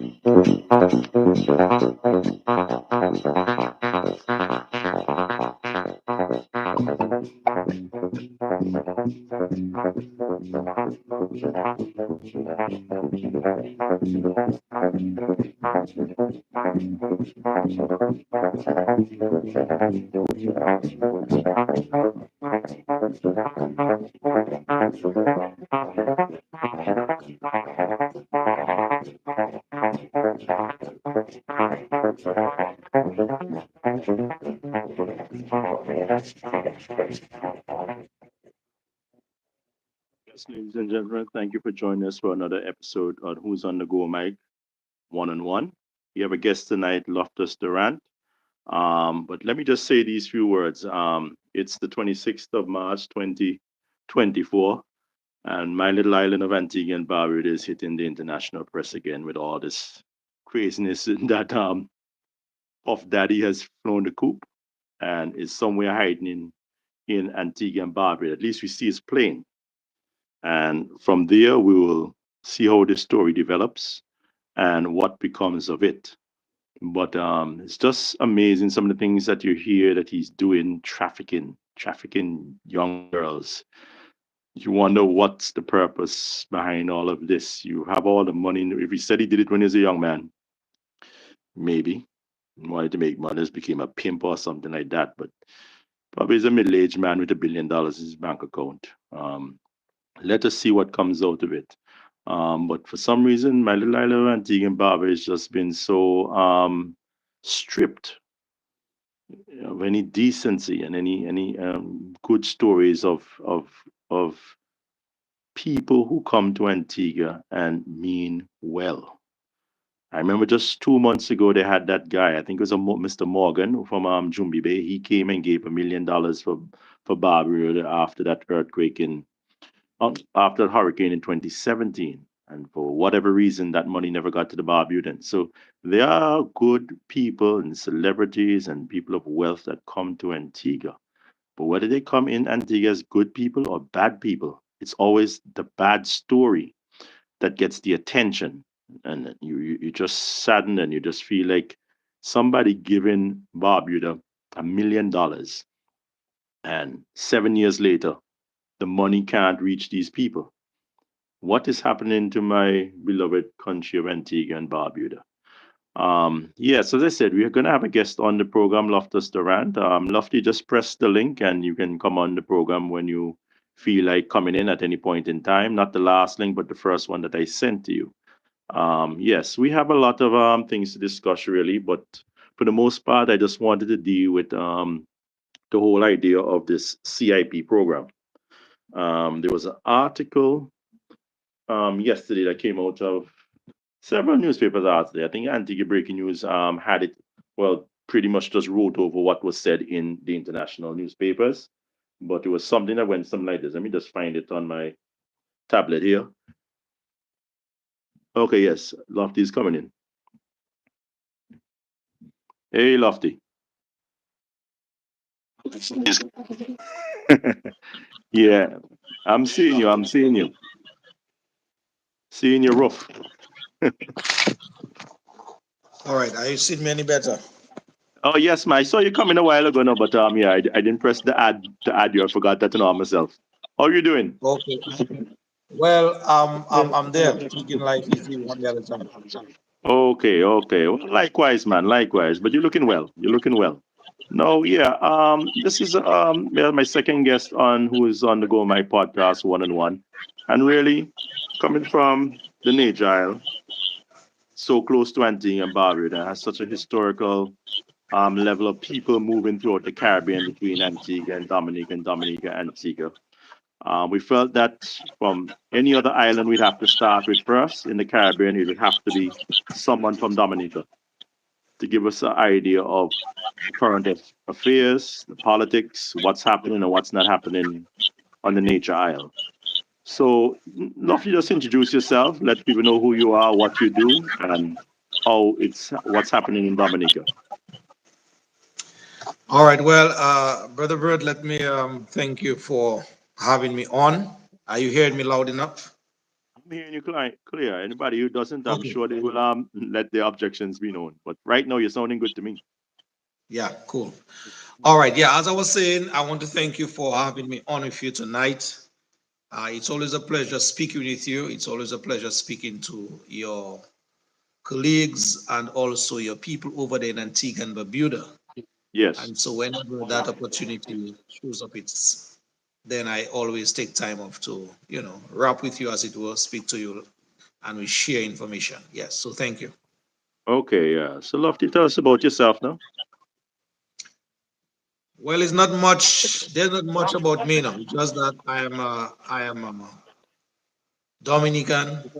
Yes, ladies and gentlemen, thank you for joining us for another episode on Who's on the Go, Mike, one on one. We have a guest tonight, Loftus Durant. But let me just say these few words. It's the 26th of March, 2024, and my little island of Antigua and Barbuda is hitting the international press again with all this craziness that Puff Daddy has flown the coop and is somewhere hiding in Antigua and Barbuda. At least we see his plane. And from there, we will see how the story develops and what becomes of it. But it's just amazing some of the things that you hear that he's doing, trafficking young girls. You wonder what's the purpose behind all of this. You have all the money. If he said he did it when he was a young man, maybe he wanted to make money, became a pimp or something like that. But probably he's a middle-aged man with $1 billion in his bank account. Let us see what comes out of it. But for some reason, my little island of Antigua and Barbuda has just been so stripped of any decency and any good stories of people who come to Antigua and mean well. I remember just 2 months ago they had that guy. I think it was Mr. Morgan from Jumbi Bay. He came and gave $1 million for Barbuda after that earthquake in after the hurricane in 2017. And for whatever reason, that money never got to the Barbudans. So there are good people and celebrities and people of wealth that come to Antigua. But whether they come in Antigua as good people or bad people, it's always the bad story that gets the attention. And you just sadden and you just feel like somebody giving Barbuda $1 million, and 7 years later, the money can't reach these people. What is happening to my beloved country of Antigua and Barbuda? Yes, as I said, we are going to have a guest on the program, Loftus Durant. Lofty, just press the link and you can come on the program when you feel like coming in at any point in time. Not the last link, but the first one that I sent to you. Yes, we have a lot of things to discuss, really, but for the most part, I just wanted to deal with the whole idea of this CIP program. There was an article yesterday that came out of several newspapers out there. I think Antigua Breaking News had it, well, pretty much just wrote over what was said in the international newspapers. But it was something that went something like this. Let me just find it on my tablet here. Okay, yes, Lofty is coming in. Hey, Lofty. Yeah, I'm seeing you. I'm seeing you. Seeing your roof. All right, are you seeing me any better? Oh yes, man. I saw you coming a while ago, no, but yeah, I didn't press the add you. I forgot that to know myself. How are you doing? Okay. Well, I'm there, taking life easy one day at a time. Okay, okay. Well, likewise, man. Likewise. But you're looking well. You're looking well. No, yeah. This is yeah, my second guest on who is on the Go My podcast one on one, and really coming from the Nature Isle, so close to Antigua and Barbuda, has such a historical level of people moving throughout the Caribbean between Antigua and Dominica and Antigua. We felt that from any other island we'd have to start with first in the Caribbean, it would have to be someone from Dominica to give us an idea of current affairs, the politics, what's happening and what's not happening on the Nature Isle. So, love you just introduce yourself, let people know who you are, what you do, and how it's what's happening in Dominica. All right. Well, Brother Bird, let me thank you for having me on. Are you hearing me loud enough? I'm hearing you clear. Anybody who doesn't, I'm Okay. sure they will let their objections be known. But right now, you're sounding good to me. Yeah, cool. All right. Yeah, as I was saying, I want to thank you for having me on with you tonight. It's always a pleasure speaking with you. It's always a pleasure speaking to your colleagues and also your people over there in Antigua and Barbuda. Yes. And so whenever that opportunity shows up, it's then I always take time off to, rap with you as it were, speak to you, and we share information. Yes. So thank you. Okay. Yeah. So, Lofty, tell us about yourself now. Well, it's not much. There's not much about me now. It's just that I am Dominican.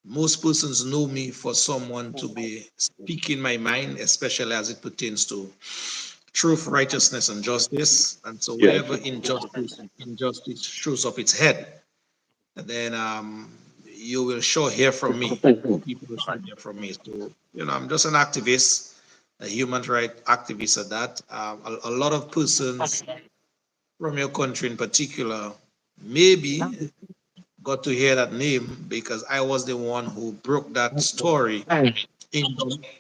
Most persons know me for someone to be speaking my mind, especially as it pertains to truth, righteousness, and justice. And so Yes. wherever injustice shows up its head, then you will sure hear from me, or people will sure hear from me. So, I'm just an activist, a human rights activist at that. A lot of persons from your country in particular maybe got to hear that name because I was the one who broke that story in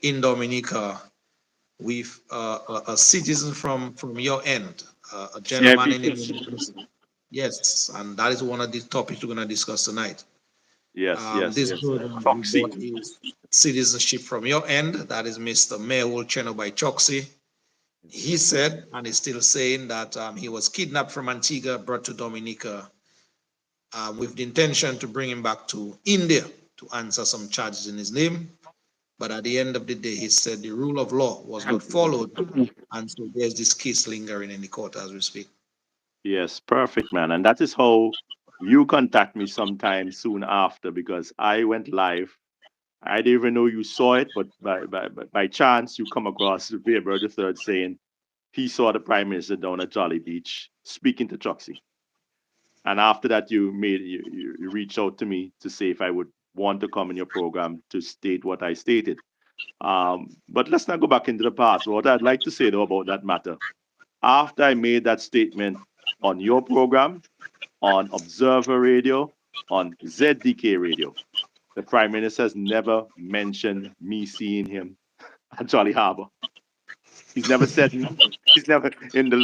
in Dominica with a citizen from your end, a gentleman CIP. in yes, and that is one of the topics we're going to discuss tonight. Yes. Yes. This Yes. brother who Foxy. bought his citizenship from your end, that is Mr. Mehul Chenobai Choksi. He said, and is still saying, that he was kidnapped from Antigua, brought to Dominica with the intention to bring him back to India to answer some charges in his name. But at the end of the day, he said the rule of law was not followed. And so there's this case lingering in the court as we speak. Yes. Perfect, man. And that is how you contact me sometime soon after because I went live. I didn't even know you saw it, but by chance you come across Vere the third saying he saw the prime minister down at Jolly Beach speaking to Choxy. And after that, you reached out to me to say if I would want to come in your program to state what I stated. But let's not go back into the past. What I'd like to say though about that matter, after I made that statement on your program, on Observer Radio, on ZDK Radio, the Prime Minister has never mentioned me seeing him at Jolly Harbor. He's never said, he's never in the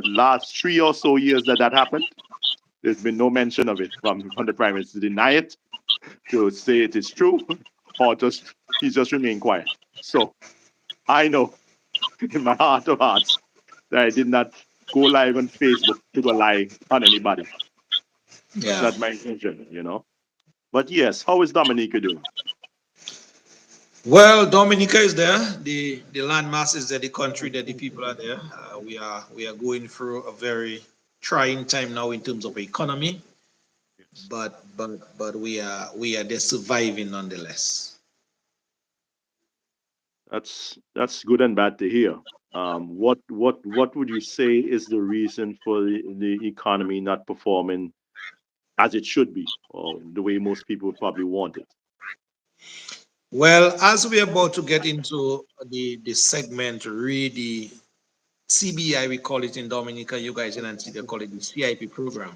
last 3 or so years that happened. There's been no mention of it from the Prime Minister to deny it, to say it is true, or just he's just remained quiet. So I know in my heart of hearts that I did not go live on Facebook to go lie on anybody. That's Yeah. not my intention. But yes, how is Dominica doing? Well, Dominica is there. The land mass is there. The country that the people are there. We are going through a very trying time now in terms of economy, Yes. but we are there surviving nonetheless. That's good and bad to hear. What would you say is the reason for the economy not performing as it should be, or the way most people would probably want it? Well, as we're about to get into the segment, read the CBI, we call it in Dominica, you guys in Antigua call it the CIP program.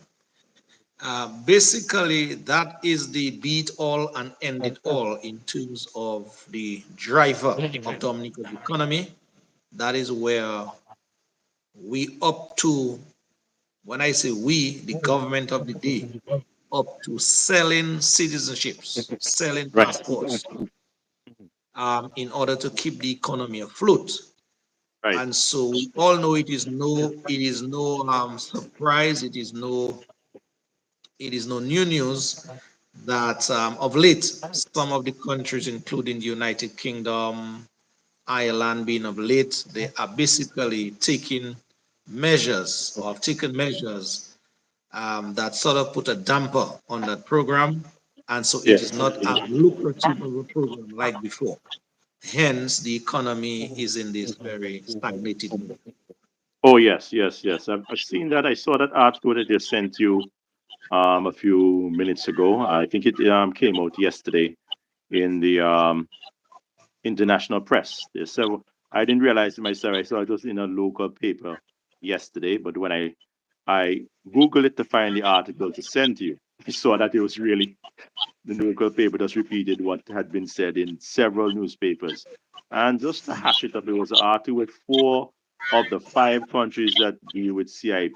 Basically, that is the beat all and end it all in terms of the driver of Dominica's economy. That is where we up to, when I say we, the government of the day, up to selling citizenships, selling Right. passports, in order to keep the economy afloat. Right. And so we all know it is no surprise, it is no new news that of late some of the countries, including the United Kingdom, Ireland being of late, they are basically taking measures or have taken measures that sort of put a damper on that program. And so it is Yes. not as lucrative of a program like before. Hence, the economy is in this very stagnated mode. Oh yes, yes, yes. I've seen that. I saw that article that they sent you a few minutes ago. I think it came out yesterday in the international press. There's several. I didn't realize it myself. I saw it was in a local paper yesterday, but when I Googled it to find the article to send to you, I saw that it was really the local paper just repeated what had been said in several newspapers. And just to hash it up, it was an article with four of the five countries that deal with CIP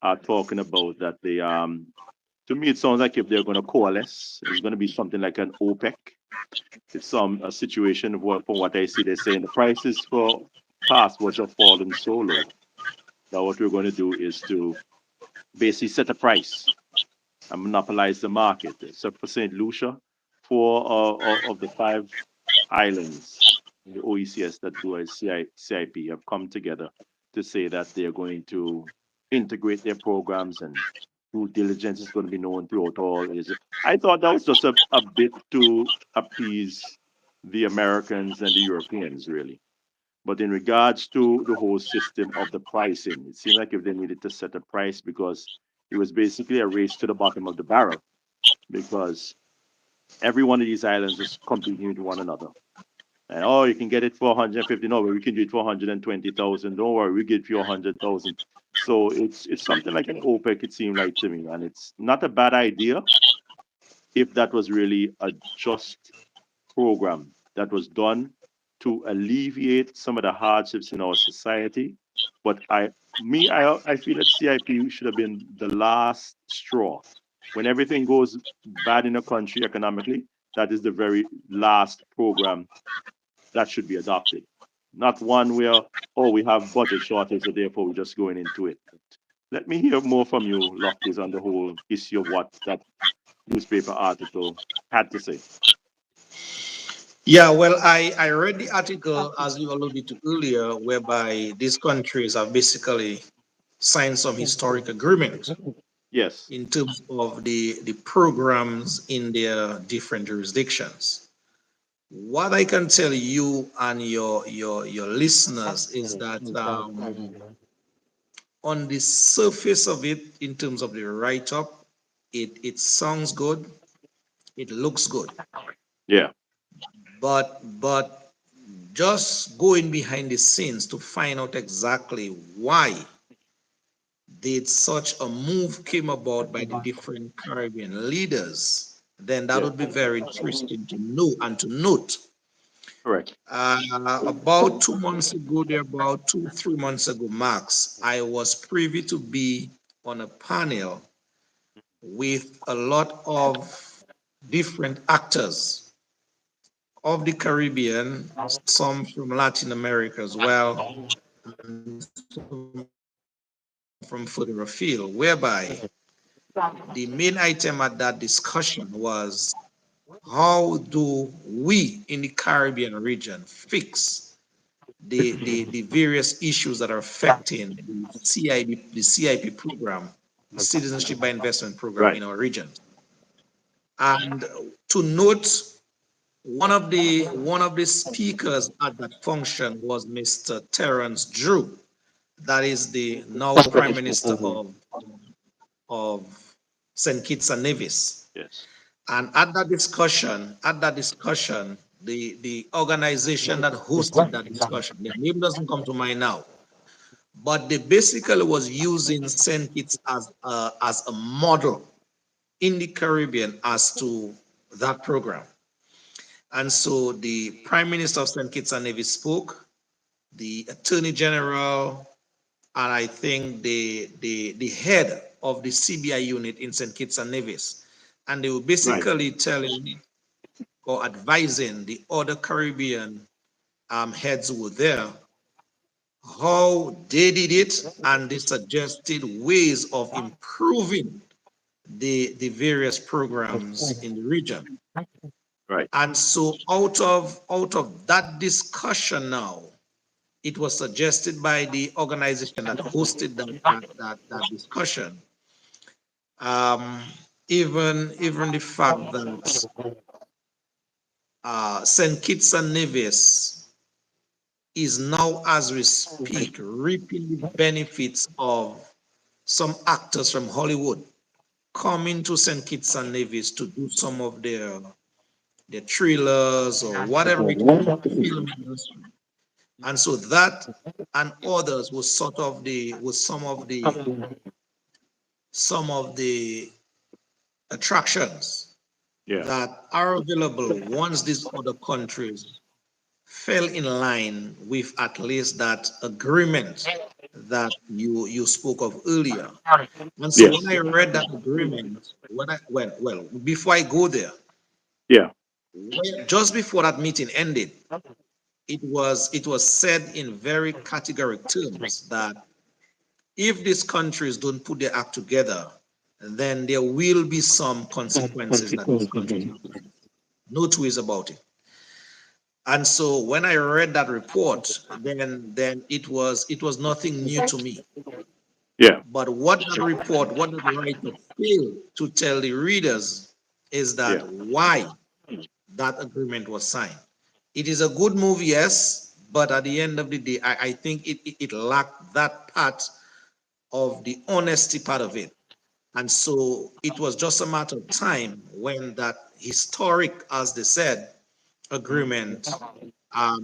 are talking about that they to me it sounds like if they're going to coalesce, it's going to be something like an OPEC. It's a situation where, from what I see, they're saying the prices for passports have fallen so low that what we're going to do is to basically set a price and monopolize the market. Except for St. Lucia, four of the five islands in the OECS that do a CIP have come together to say that they're going to integrate their programs and due diligence is going to be known throughout all Asia. I thought that was just a bit to appease the Americans and the Europeans, really. But in regards to the whole system of the pricing, it seemed like if they needed to set a price because it was basically a race to the bottom of the barrel because every one of these islands was competing with one another. And oh, you can get it for 150. No, but we can do it for 120,000. Don't worry, we give you 100,000. So it's something like an OPEC. It seemed like to me, and it's not a bad idea if that was really a just program that was done to alleviate some of the hardships in our society. But I feel that CIP should have been the last straw. When everything goes bad in a country economically, that is the very last program that should be adopted. Not one where, oh, we have budget shortage, so therefore we're just going into it. Let me hear more from you, Loftus, on the whole issue of what that newspaper article had to say. Yeah, well, I read the article as you alluded to earlier, whereby these countries have basically signed some historic agreement Yes. in terms of the programs in their different jurisdictions. What I can tell you and your listeners is that on the surface of it, in terms of the write up, it sounds good, it looks good, Yeah. but just going behind the scenes to find out exactly why did such a move came about by the different Caribbean leaders, then that Yeah. would be very interesting to know and to note. Correct. About 2 months ago, there about 3 months ago, Max, I was privy to be on a panel with a lot of different actors of the Caribbean, some from Latin America as well, and some from further afield, whereby the main item at that discussion was how do we in the Caribbean region fix the various issues that are affecting the CIP program, the Citizenship by Investment program Right. in our region. And to note, one of the speakers at that function was Mr. Terence Drew, that is the now Prime Minister of St. Kitts and Nevis. Yes. And at that discussion, the organization that hosted that discussion, the name doesn't come to mind now, but they basically was using St. Kitts as a model in the Caribbean as to that program. And so the Prime Minister of St. Kitts and Nevis spoke, the Attorney General, and I think the head of the CBI unit in St. Kitts and Nevis. And they were Right. basically telling or advising the other Caribbean heads who were there how they did it, and they suggested ways of improving the various programs in the region. Right. And so out of that discussion now, it was suggested by the organization that hosted that discussion, um, even the fact that St. Kitts and Nevis is now, as we speak, reaping the benefits of some actors from Hollywood coming to St. Kitts and Nevis to do some of their thrillers or whatever it may be, film industry. And so that and others was sort of the was some of the attractions Yeah. that are available once these other countries fell in line with at least that agreement that you spoke of earlier. And so when Yes. I read that agreement, well, before I go there, Yeah. just before that meeting ended, it was said in very categoric terms that if these countries don't put their act together, then there will be some consequences that these countries have to face. No two ways about it. And so when I read that report, then it was nothing new to me. Yeah. But what that writer failed to tell the readers is Yeah. that why that agreement was signed. It is a good move, yes, but at the end of the day, I think it lacked that part of the honesty part of it. And so it was just a matter of time when that historic, as they said, agreement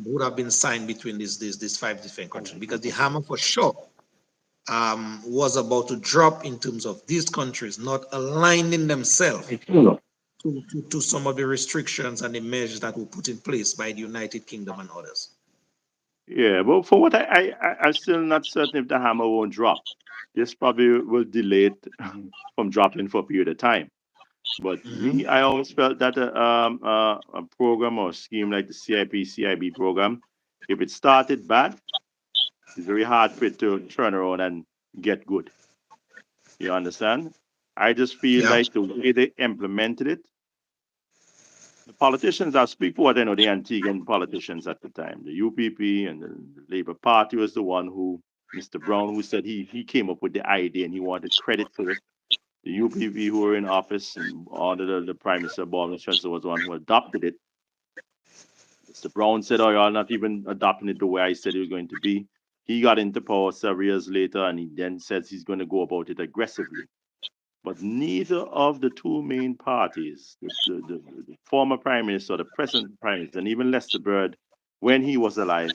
would have been signed between these five different countries, because the hammer for sure was about to drop in terms of these countries not aligning themselves to some of the restrictions and the measures that were put in place by the United Kingdom and others. Yeah. But for what I'm still not certain if the hammer won't drop. This probably will delay it from dropping for a period of time. But me, Mhm. I always felt that a program or scheme like the CIB program, if it started bad, it's very hard for it to turn around and get good. You understand? I just feel Yeah, like the way they implemented it, the politicians, I speak for what I know, the Antiguan politicians at the time, the UPP and the Labour Party was the one who, Mr. Brown, who said he came up with the idea and he wanted credit for it. The UPP who were in office and under the Prime Minister Baldwin Spencer was the one who adopted it. Mr. Brown said, "Oh, you're not even adopting it the way I said it was going to be." He got into power several years later and he then says he's going to go about it aggressively. But neither of the two main parties, the former prime minister, the present prime minister, and even Lester Bird, when he was alive,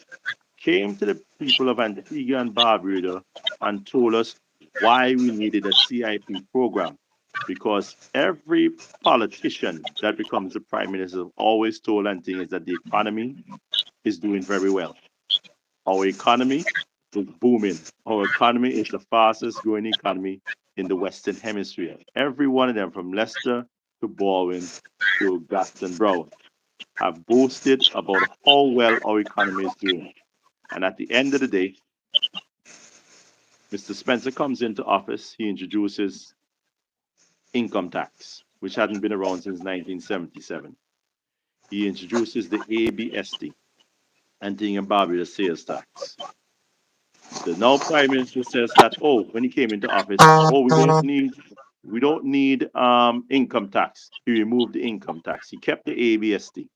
came to the people of Antigua and Barbuda and told us why we needed a CIP program. Because every politician that becomes the prime minister always told Antiguans that the economy is doing very well. Our economy is booming. Our economy is the fastest growing economy in the Western Hemisphere. Every one of them, from Leicester to Baldwin to Gaston Brown, have boasted about how well our economy is doing. And at the end of the day, Mr. Spencer comes into office, he introduces income tax, which hadn't been around since 1977. He introduces the ABST, Antigua and Barbuda sales tax. The now prime minister says that, oh, when he came into office, oh, we don't need income tax. He removed the income tax. He kept the ABST,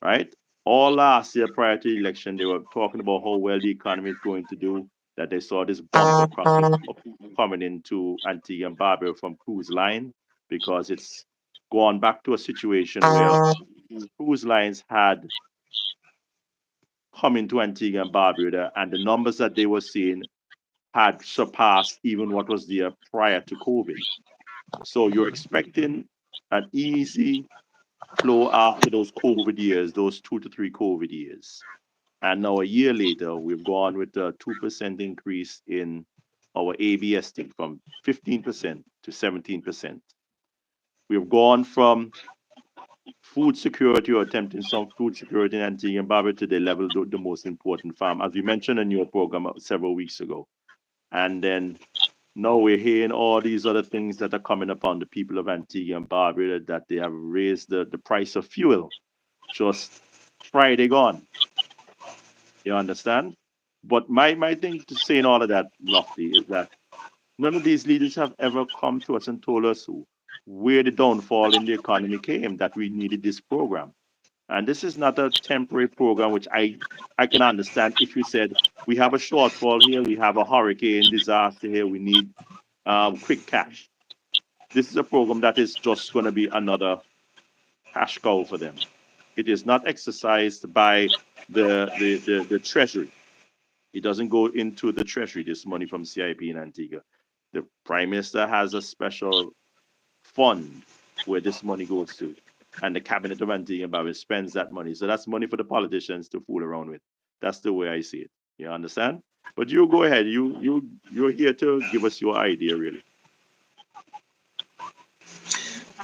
right? All last year prior to the election, they were talking about how well the economy is going to do, that they saw this bumper crop of people coming into Antigua and Barbuda from cruise line because it's gone back to a situation where cruise lines had come into Antigua and Barbuda and the numbers that they were seeing had surpassed even what was there prior to COVID. So you're expecting an easy flow after those COVID years, those 2 to 3 COVID years. And now a year later, we've gone with a 2% increase in our ABST from 15% to 17%. We've gone from food security or attempting some food security in Antigua and Barbuda to the level the most important farm, as we mentioned in your program several weeks ago. And then now we're hearing all these other things that are coming upon the people of Antigua and Barbuda that they have raised the price of fuel just Friday gone. You understand? But my thing to saying all of that, Lofty, is that none of these leaders have ever come to us and told us where the downfall in the economy came, that we needed this program. And this is not a temporary program, which I can understand if you said we have a shortfall here, we have a hurricane disaster here, we need quick cash. This is a program that is just going to be another cash cow for them. It is not exercised by the treasury. It doesn't go into the treasury, this money from CIP in Antigua. The prime minister has a special fund where this money goes to. And the cabinet of Antigua and Barbuda spends that money. So that's money for the politicians to fool around with. That's the way I see it. You understand? But you go ahead. You're here to give us your idea, really.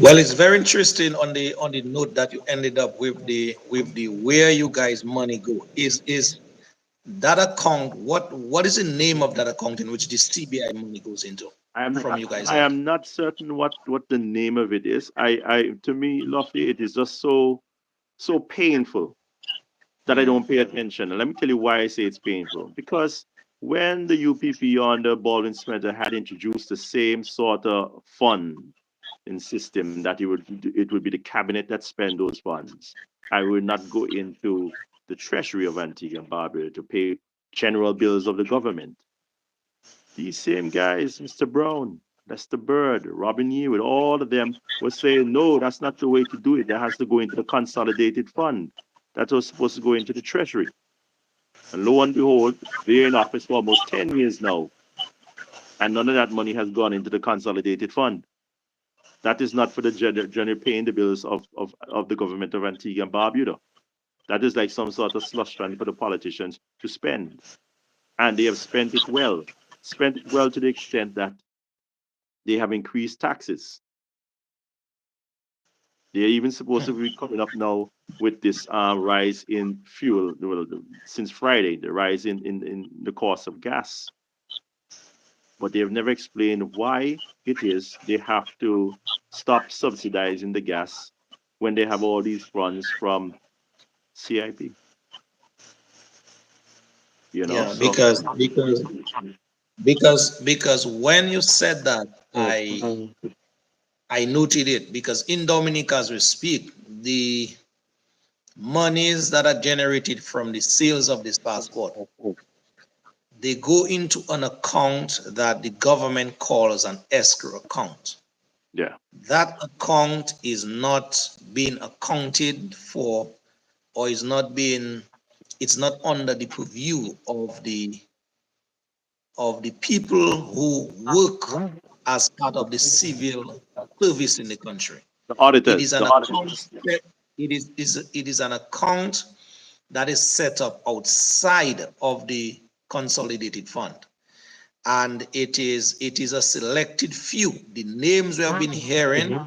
Well, it's very interesting on the note that you ended up with the where you guys money go. Is that account, what is the name of that account in which this CBI money goes into I am from you guys I end? am not certain what the name of it is. I to me, Lofty, it is just so painful that I don't pay attention. And let me tell you why I say it's painful. Because when the UPP under Baldwin Smetter had introduced the same sort of fund and system that it would be the cabinet that spend those funds, I would not go into the treasury of Antigua and Barbuda to pay general bills of the government. These same guys, Mr. Brown, Lester Bird, Robin Yewood, all of them were saying, no, that's not the way to do it. That has to go into the consolidated fund. That was supposed to go into the treasury. And lo and behold, they're in office for almost 10 years now. And none of that money has gone into the consolidated fund. That is not for the general paying the bills of the government of Antigua and Barbuda. That is like some sort of slush fund for the politicians to spend. And they have spent it well to the extent that they have increased taxes. They're even supposed to be coming up now with this rise in fuel. Well, since Friday, the rise in the cost of gas. But they have never explained why it is they have to stop subsidizing the gas when they have all these funds from CIP. Yeah, So because when you said that, I noted it because in Dominica as we speak, the monies that are generated from the sales of this passport, they go into an account that the government calls an escrow account. yeah, That account is not being accounted for, or is not being, it's not under the purview of the people who work as part of the civil service in the country. the It is auditors, an the account. auditors. It is an account that is set up outside of the consolidated fund, and it is a selected few. The names we have been hearing.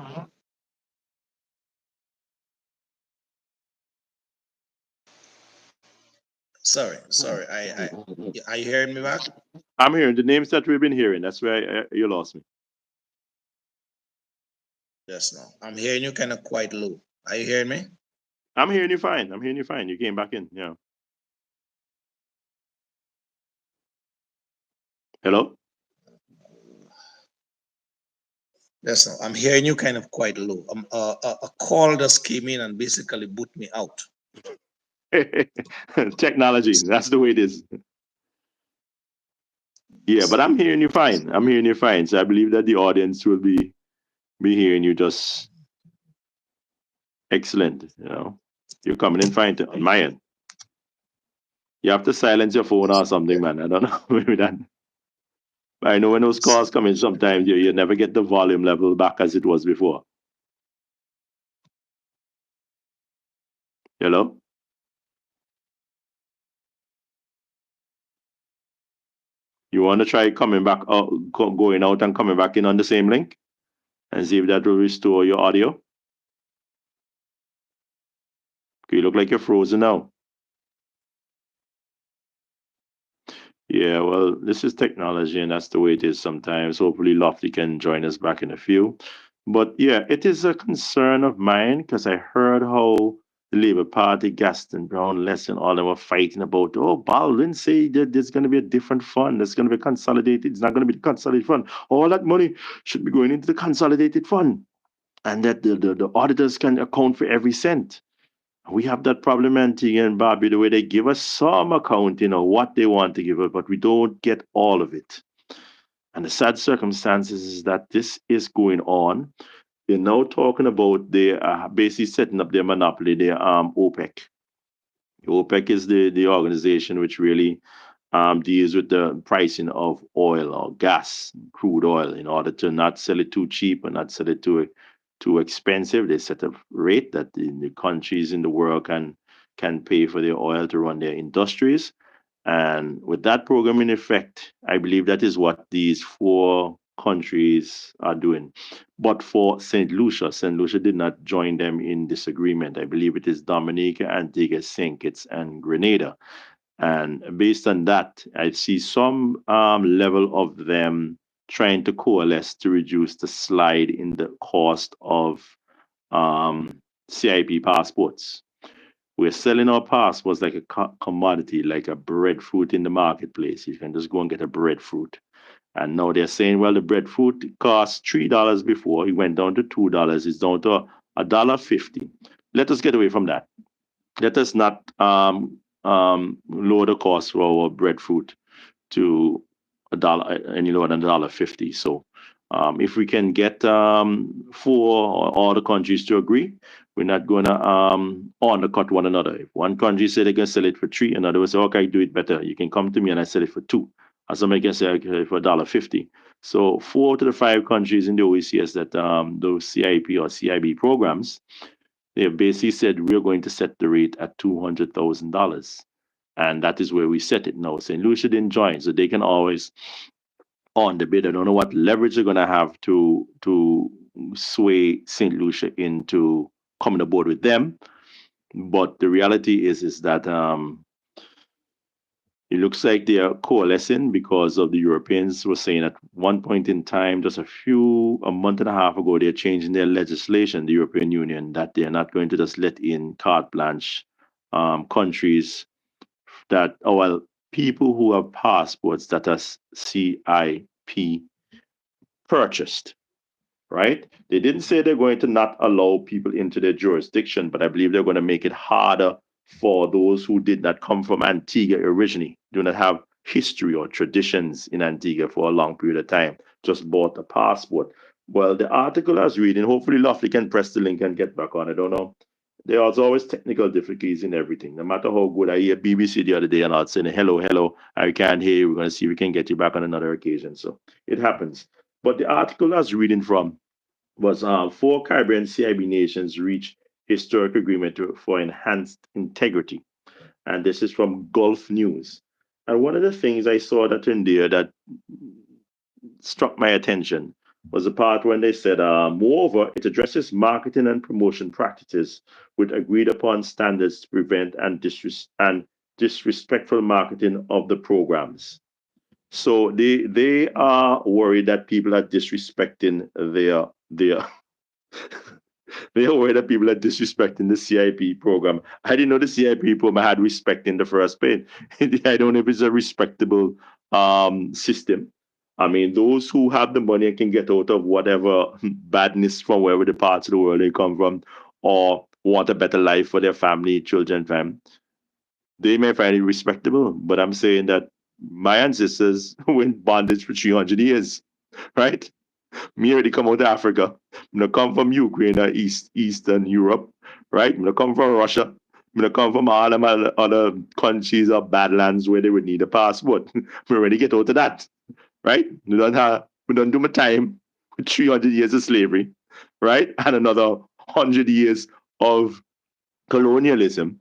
Sorry. Are you hearing me back? I'm hearing the names that we've been hearing. That's where you lost me. Yes, no. I'm hearing you kind of quite low. Are you hearing me? I'm hearing you fine. I'm hearing you fine. You came back in. Yeah. Hello? Yes, no. I'm hearing you kind of quite low. A call just came in and basically boot me out. Technology. That's the way it is. Yeah, but I'm hearing you fine. I'm hearing you fine. So I believe that the audience will be hearing you just excellent. You're coming in fine on my end. You have to silence your phone or something, man. I don't know. Maybe that. I know when those calls come in, sometimes you never get the volume level back as it was before. Hello? You want to try coming back, going out and coming back in on the same link and see if that will restore your audio? Okay, you look like you're frozen now. Yeah, well, this is technology, and that's the way it is sometimes. Hopefully, Lofty can join us back in a few. But yeah, it is a concern of mine because I heard how the Labour Party, Gaston Brown, Les, and all them were fighting about, oh, Baldwin say that there's going to be a different fund. There's going to be consolidated. It's not going to be the consolidated fund. All that money should be going into the consolidated fund, and that the auditors can account for every cent. We have that problem in Barbie, the way they give us some account, what they want to give us, but we don't get all of it. And the sad circumstances is that this is going on. They're now talking about they basically setting up their monopoly, their OPEC. OPEC is the organization which really deals with the pricing of oil or gas, crude oil, in order to not sell it too cheap and not sell it too expensive. They set a rate that the countries in the world can pay for their oil to run their industries. And with that program in effect, I believe that is what these four countries are doing. But for St. Lucia did not join them in this agreement. I believe it is Dominica, Antigua, St. Kitts, and Grenada. And based on that, I see some level of them trying to coalesce to reduce the slide in the cost of CIP passports. We're selling our passports like a commodity, like a breadfruit in the marketplace. You can just go and get a breadfruit. And now they're saying, well, the breadfruit cost $3 before. It went down to $2. It's down to $1.50. Let us get away from that. Let us not lower the cost for our breadfruit to a dollar, any lower than $1.50. So if we can get four or all the countries to agree, we're not going to undercut one another. If one country say they can sell it for three, another will say, okay, I do it better. You can come to me and I sell it for two. And somebody can say, okay, for $1.50. So 4 to 5 countries in the OECS that those CIP or CIB programs, they have basically said we're going to set the rate at $200,000. And that is where we set it now. St. Lucia didn't join, so they can always on the bid. I don't know what leverage they're gonna have to sway St. Lucia into coming aboard with them. But the reality is that it looks like they are coalescing because of the Europeans were saying at one point in time, just a month and a half ago, they're changing their legislation, the European Union, that they're not going to just let in carte blanche countries that, oh, well, people who have passports that are CIP purchased, right? They didn't say they're going to not allow people into their jurisdiction, but I believe they're going to make it harder for those who did not come from Antigua originally, do not have history or traditions in Antigua for a long period of time, just bought a passport. Well, the article I was reading, hopefully Lovely can press the link and get back on. I don't know. There are always technical difficulties in everything. No matter how good I hear BBC the other day and I saying, hello, hello, I can't hear you. We're going to see if we can get you back on another occasion. So it happens. But the article I was reading from was 4 Caribbean CIB nations reach historic agreement for enhanced integrity. And this is from Gulf News. And one of the things I saw that in there that struck my attention was the part when they said, moreover, it addresses marketing and promotion practices with agreed upon standards to prevent and disrespectful marketing of the programs. So they are worried that people are disrespecting their they are worried that people are disrespecting the CIP program. I didn't know the CIP program had respect in the first place. I don't know if it's a respectable system. I mean, those who have the money and can get out of whatever badness from wherever the parts of the world they come from, or want a better life for their family, children, fam, they may find it respectable. But I'm saying that my ancestors were in bondage for 300 years, right? Me already come out of Africa. I'm gonna come from Ukraine or Eastern Europe, right? I'm gonna come from Russia. I'm gonna come from all them other countries or badlands where they would need a passport. We already get out of that, right? We don't do my time with 300 years of slavery, right? And another 100 years of colonialism.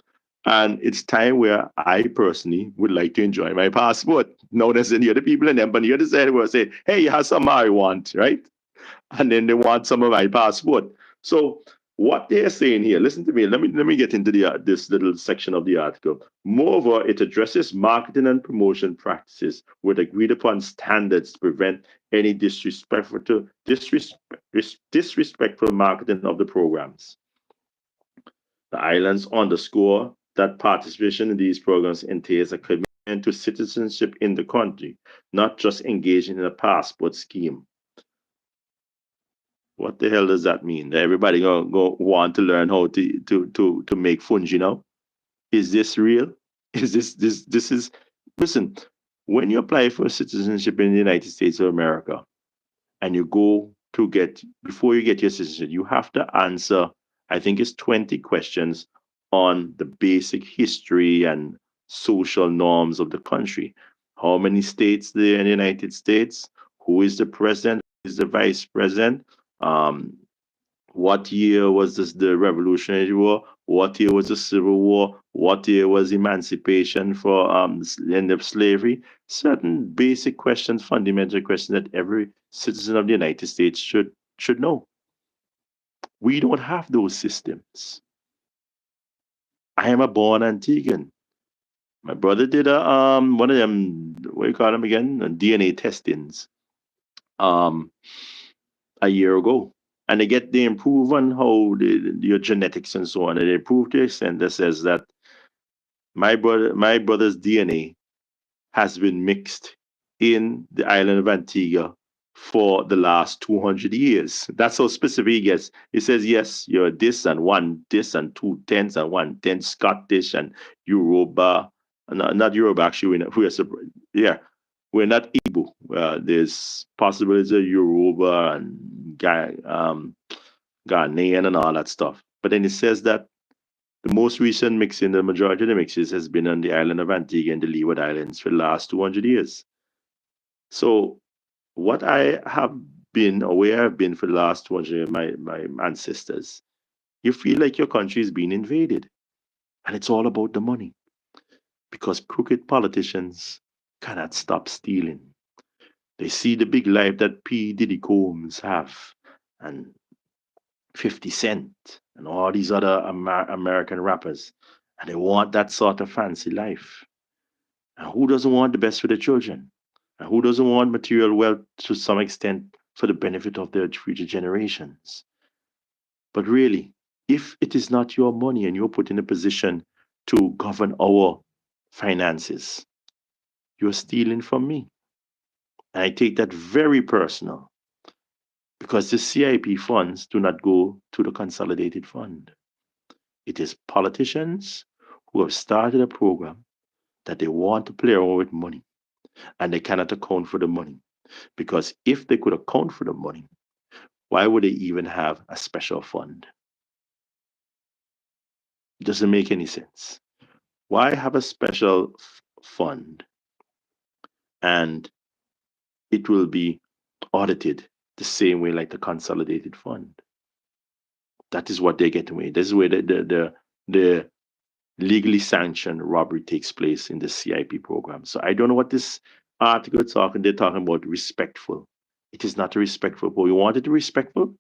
And it's time where I personally would like to enjoy my passport. Now there's any other people in them, but the other side will say, hey, you have some I want, right? And then they want some of my passport. So what they're saying here, listen to me. Let me get into this little section of the article. Moreover, it addresses marketing and promotion practices with agreed upon standards to prevent any disrespectful marketing of the programs. The islands underscore that participation in these programs entails a commitment to citizenship in the country, not just engaging in a passport scheme. What the hell does that mean? Everybody go want to learn how to make fungi now? Is this real? Is this is listen, when you apply for citizenship in the United States of America and you go to get before you get your citizenship, you have to answer, I think it's 20 questions on the basic history and social norms of the country. how many states there in the United States, who is the president, who is the vice president, um, what year was this the Revolutionary War? What year was the Civil War? What year was emancipation for the end of slavery? Certain basic questions, fundamental questions that every citizen of the United States should know. We don't have those systems. I am a born Antiguan. My brother did a one of them, what do you call them again? DNA testings um a year ago. And they improve on how your genetics and so on. And they improve to the extent that says that my brother's DNA has been mixed in the island of Antigua for the last 200 years. That's how specific he gets. He says, yes, you're this and one this and two tenths and one tenth Scottish and Yoruba. Not Yoruba, actually. Yeah, we're not Igbo. There's possibilities of Yoruba and Ghanaian and all that stuff. But then it says that the most recent mixing, the majority of the mixes, has been on the island of Antigua and the Leeward Islands for the last 200 years. So, what I have been, or where I've been for the last 200 years, my ancestors, you feel like your country is being invaded. And it's all about the money because crooked politicians cannot stop stealing. They see the big life that P. Diddy Combs have and 50 Cent and all these other American rappers. And they want that sort of fancy life. And who doesn't want the best for their children? And who doesn't want material wealth to some extent for the benefit of their future generations? But really, if it is not your money and you're put in a position to govern our finances, you're stealing from me. And I take that very personal because the CIP funds do not go to the consolidated fund. It is politicians who have started a program that they want to play around with money and they cannot account for the money. Because if they could account for the money, why would they even have a special fund? It doesn't make any sense. Why have a special fund and it will be audited the same way like the consolidated fund? That is what they get away. This is where the legally sanctioned robbery takes place in the CIP program. So I don't know what this article is talking. They're talking about respectful. It is not a respectful. But we want it to be respectful.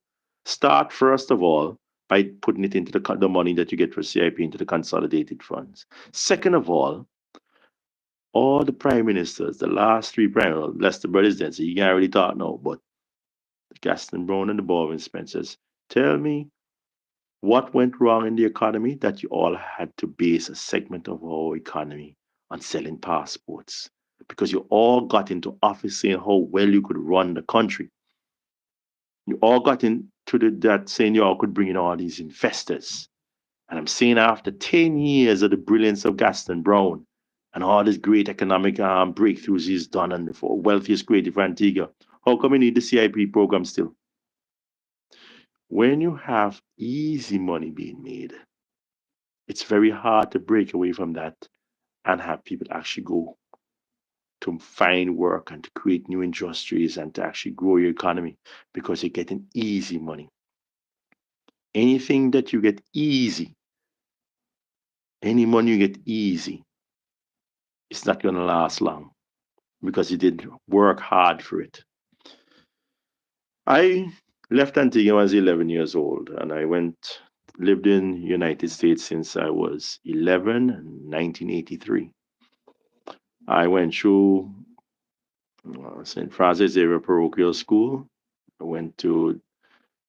Start first of all by putting it into the money that you get for CIP into the consolidated funds. Second of all the prime ministers, the last three prime ministers, Lester Brothers then, so you can't really talk now, but Gaston Brown and the Baldwin Spencers, tell me what went wrong in the economy that you all had to base a segment of our economy on selling passports? Because you all got into office saying how well you could run the country. You all got into that saying you all could bring in all these investors. And I'm saying after 10 years of the brilliance of Gaston Brown and all these great economic breakthroughs he's done and for wealthiest creative for Antigua, how come we need the CIP program still? When you have easy money being made, it's very hard to break away from that and have people actually go to find work and to create new industries and to actually grow your economy because you're getting easy money. Anything that you get easy, any money you get easy, it's not going to last long because you did work hard for it. I left Antigua when I was 11 years old and I lived in the United States since I was 11 in 1983. I went through St. Francis Xavier Parochial School. I went to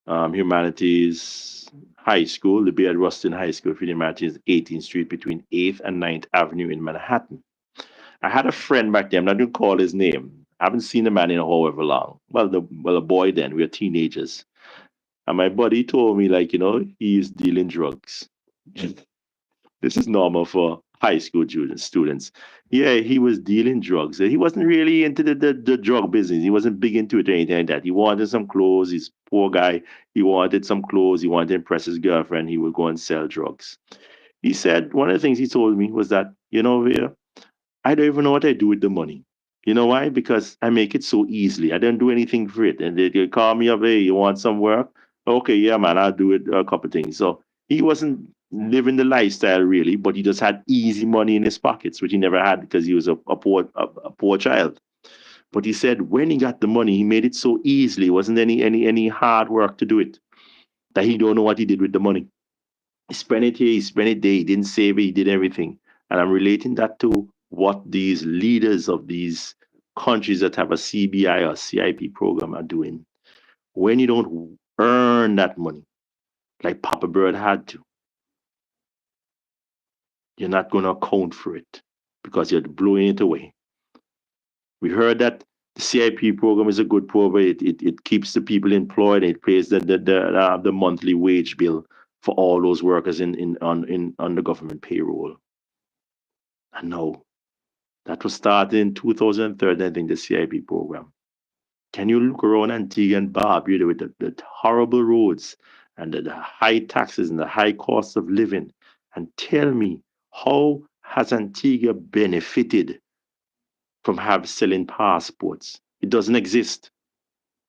Humanities High School, the Beard Rustin High School for Humanities, 18th Street between 8th and 9th Avenue in Manhattan. I had a friend back then, I'm not going to call his name. I haven't seen the man in however long. Well, a boy then, we were teenagers. And my buddy told me, like, he's dealing drugs. This is normal for high school students. Yeah, he was dealing drugs. He wasn't really into the drug business. He wasn't big into it or anything like that. He wanted some clothes. He's a poor guy. He wanted some clothes. He wanted to impress his girlfriend. He would go and sell drugs. He said one of the things he told me was that, Vere, I don't even know what I do with the money. You know why? Because I make it so easily. I don't do anything for it. And they call me up, hey, you want some work? Okay, yeah, man, I'll do it, a couple of things. So he wasn't living the lifestyle really, but he just had easy money in his pockets, which he never had because he was a poor child. But he said when he got the money, he made it so easily. It wasn't any hard work to do it that he don't know what he did with the money. He spent it here, he spent it there, he didn't save it, he did everything. And I'm relating that to what these leaders of these countries that have a CBI or CIP program are doing. When you don't earn that money, like Papa Bird had to, you're not going to account for it because you're blowing it away. We heard that the CIP program is a good program. It keeps the people employed. It pays the monthly wage bill for all those workers on the government payroll. And no, that was started in 2013, I think, the CIP program. Can you look around Antigua and Barbuda with the horrible roads and the high taxes and the high cost of living and tell me how has Antigua benefited from have selling passports? It doesn't exist.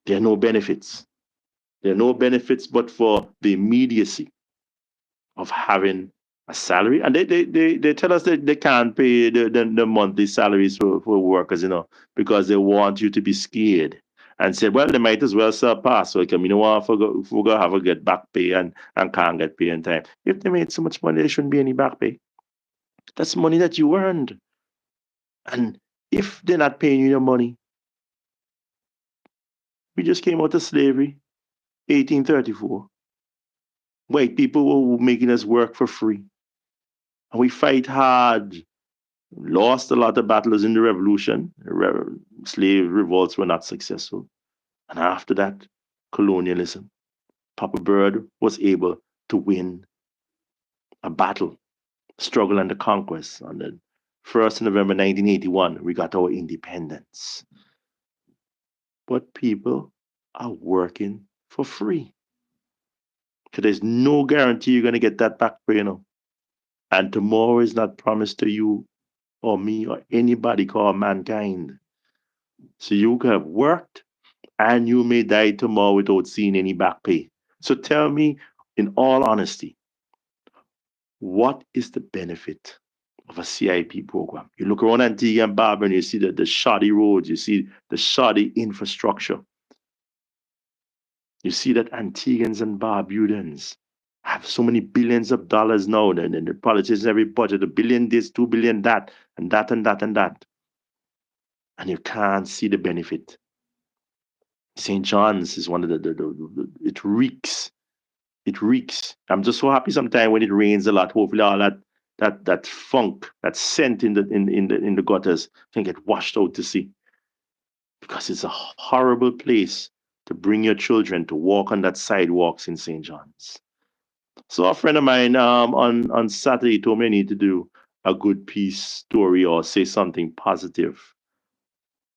There are no benefits. There are no benefits but for the immediacy of having a salary. And they tell us that they can't pay the monthly salaries for workers, because they want you to be scared. And said, well, they might as well surpass. So like, you know what, forgo have a get back pay and can't get pay in time. If they made so much money, there shouldn't be any back pay. That's money that you earned. And if they're not paying you your money, we just came out of slavery, 1834. White people were making us work for free. And we fight hard, lost a lot of battles in the revolution. Slave revolts were not successful. And after that, colonialism. Papa Bird was able to win a battle, struggle and the conquest. On the 1st of November 1981, we got our independence. But people are working for free. Because there's no guarantee you're going to get that back pay. And tomorrow is not promised to you or me or anybody called mankind. So you could have worked and you may die tomorrow without seeing any back pay. So tell me, in all honesty, what is the benefit of a CIP program? You look around Antigua and Barbuda and you see the shoddy roads, you see the shoddy infrastructure. You see that Antiguans and Barbudans have so many billions of dollars now, and the politicians every budget, a billion this, 2 billion that, and that and that and that. And you can't see the benefit. St. John's is one of it reeks. It reeks. I'm just so happy sometimes when it rains a lot. Hopefully all that funk, that scent in the gutters can get washed out to sea. Because it's a horrible place to bring your children to walk on that sidewalks in St. John's. So a friend of mine on Saturday told me I need to do a good piece story or say something positive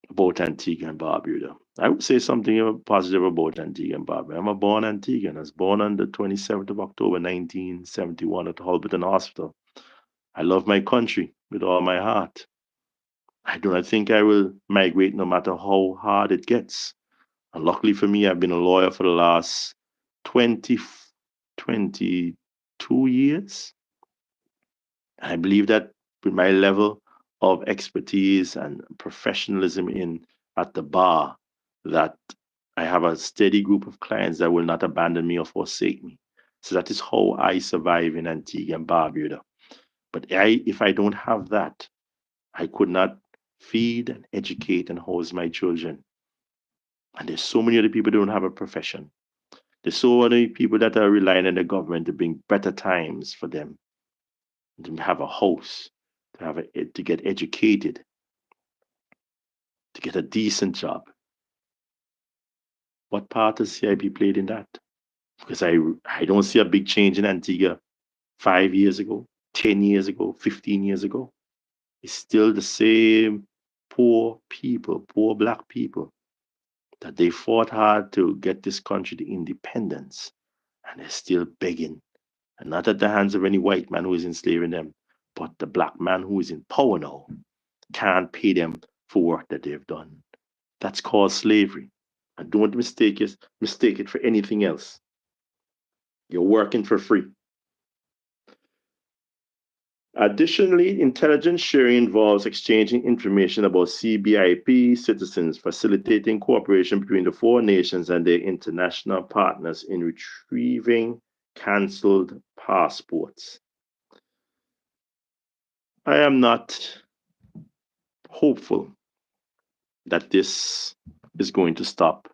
about Antigua and Barbuda. I would say something positive about Antigua and Barbuda. I'm a born Antiguan. I was born on the 27th of October 1971 at Halberton Hospital. I love my country with all my heart. I do not think I will migrate no matter how hard it gets. And luckily for me, I've been a lawyer for the last 20, 22 years. And I believe that with my level of expertise and professionalism in at the bar, that I have a steady group of clients that will not abandon me or forsake me. So that is how I survive in Antigua and Barbuda. But if I don't have that, I could not feed and educate and house my children. And there's so many other people who don't have a profession. There's so many people that are relying on the government to bring better times for them, to have a house, to get educated, to get a decent job. What part has CIP played in that? Because I don't see a big change in Antigua 5 years ago, 10 years ago, 15 years ago. It's still the same poor people, poor black people that they fought hard to get this country to independence, and they're still begging, and not at the hands of any white man who is enslaving them, but the black man who is in power now can't pay them for work that they've done. That's called slavery. And don't mistake it for anything else. You're working for free. Additionally, intelligence sharing involves exchanging information about CBIP citizens, facilitating cooperation between the four nations and their international partners in retrieving cancelled passports. I am not hopeful that this is going to stop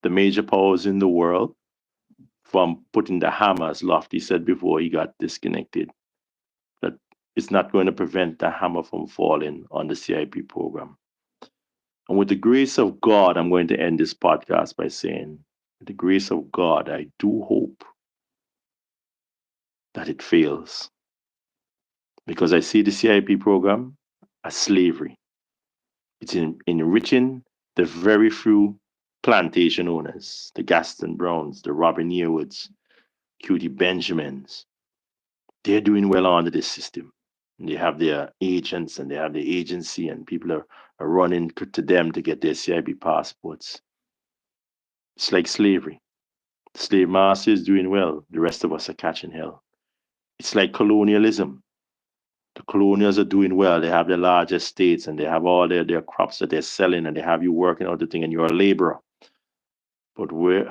the major powers in the world from putting the hammer, as Lofty said before he got disconnected. That it's not going to prevent the hammer from falling on the CIP program. And with the grace of God, I'm going to end this podcast by saying, with the grace of God, I do hope that it fails. Because I see the CIP program as slavery. It's enriching the very few plantation owners, the Gaston Browns, the Robin Yearwoods, Cutie Benjamins. They're doing well under this system. And they have their agents and they have the agency, and people are running to them to get their CIB passports. It's like slavery. The slave master is doing well. The rest of us are catching hell. It's like colonialism. The colonials are doing well. They have their large estates and they have all their crops that they're selling, and they have you working out the thing, and you're a laborer. But where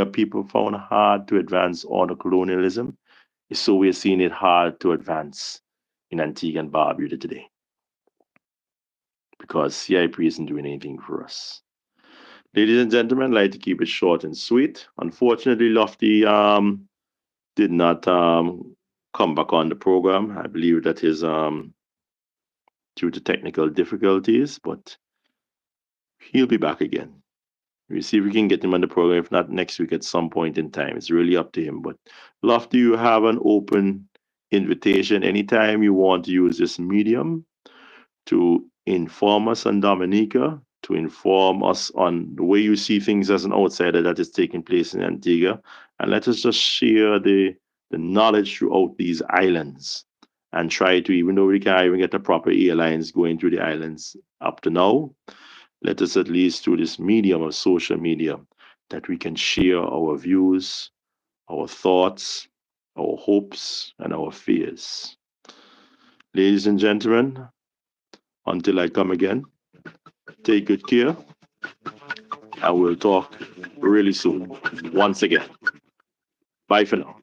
people found hard to advance under colonialism, so we're seeing it hard to advance in Antigua and Barbuda today, because CIP isn't doing anything for us. Ladies and gentlemen, I'd like to keep it short and sweet. Unfortunately, Lofty did not come back on the program. I believe that is due to technical difficulties, but he'll be back again. We'll see if we can get him on the program. If not, next week at some point in time. It's really up to him. But Lofty, you have an open invitation anytime you want to use this medium to inform us on Dominica, to inform us on the way you see things as an outsider that is taking place in Antigua, and let us just share the knowledge throughout these islands and try to, even though we can't even get the proper airlines going through the islands up to now, let us at least through this medium of social media that we can share our views, our thoughts, our hopes, and our fears. Ladies and gentlemen, until I come again, take good care. I will talk really soon. Once again. Bye for now.